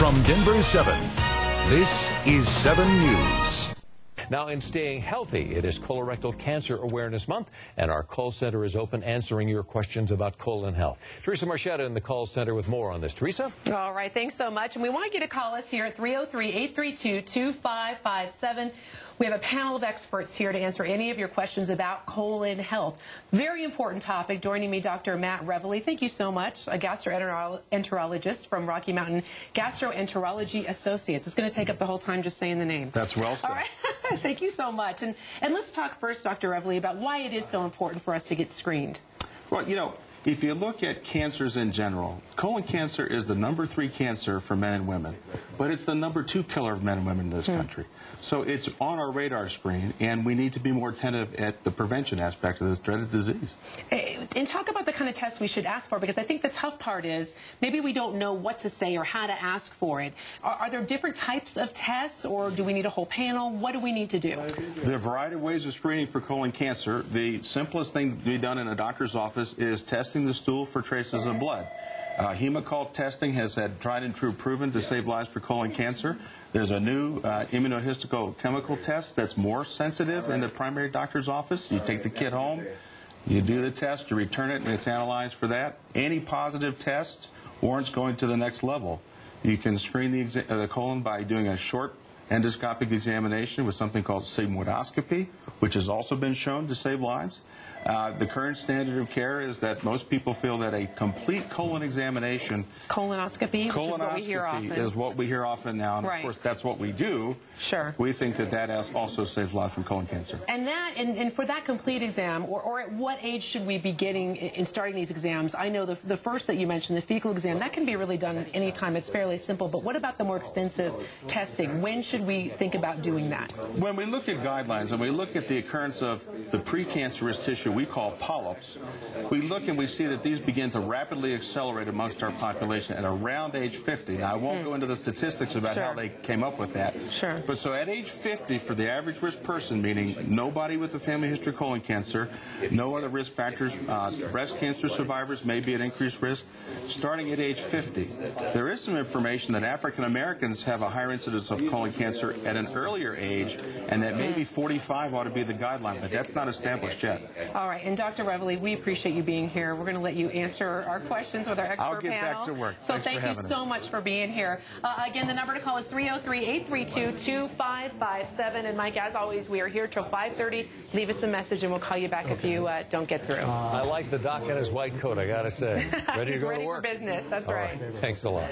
From Denver 7, this is 7 News. Now, in staying healthy, it is Colorectal Cancer Awareness Month, and our call center is open answering your questions about colon health. Teresa Marchetta in the call center with more on this. Teresa? All right, thanks so much. And we want you to call us here at 303-832-2557. We have a panel of experts here to answer any of your questions about colon health. Very important topic. Joining me, Dr. Matt Reveley. Thank you so much, a gastroenterologist from Rocky Mountain Gastroenterology Associates. It's going to take up the whole time just saying the name. That's well said. All right. Thank you so much. And let's talk first, Dr. Reveley, about why it is so important for us to get screened. Well, you know, if you look at cancers in general, colon cancer is the #3 cancer for men and women, but it's the #2 killer of men and women in this country. So it's on our radar screen, and we need to be more attentive at the prevention aspect of this dreaded disease. And talk about the kind of tests we should ask for, because I think the tough part is maybe we don't know what to say or how to ask for it. Are there different types of tests, or do we need a whole panel? What do we need to do? There are a variety of ways of screening for colon cancer. The simplest thing to be done in a doctor's office is testing the stool for traces of blood. Hemoccult testing has had tried and true proven to save lives for colon cancer. There's a new immunohistochemical test that's more sensitive in the primary doctor's office. You take the kit home, you do the test, you return it, and it's analyzed for that. Any positive test warrants going to the next level. You can screen the colon by doing a short endoscopic examination with something called sigmoidoscopy, which has also been shown to save lives. The current standard of care is that most people feel that a complete colon examination, colonoscopy, which is what we hear often, is what we hear often now, and of course that's what we do. Sure. We think that that also saves lives from colon cancer. And and for that complete exam, or at what age should we be getting in starting these exams? I know the first that you mentioned, the fecal exam, that can be really done anytime. It's fairly simple. But what about the more extensive testing? When should we think about doing that? When we look at guidelines and we look at the occurrence of the precancerous tissue we call polyps, we look and we see that these begin to rapidly accelerate amongst our population at around age 50. Now, I won't go into the statistics about how they came up with that. Sure. But so at age 50, for the average risk person, meaning nobody with a family history of colon cancer, no other risk factors, breast cancer survivors may be at increased risk, starting at age 50. There is some information that African Americans have a higher incidence of colon cancer at an earlier age, and that maybe 45 ought to be the guideline, but that's not established yet. All right, and Dr. Reveley, we appreciate you being here. We're going to let you answer our questions with our expert panel. I'll get back to work. So thank you so much for being here. Again, the number to call is 303-832-2557. And Mike, as always, we are here till 5:30. Leave us a message, and we'll call you back if you don't get through. I like the doc in his white coat, I got to say. Ready to go to work? He's ready for business. That's All right. Thanks a lot.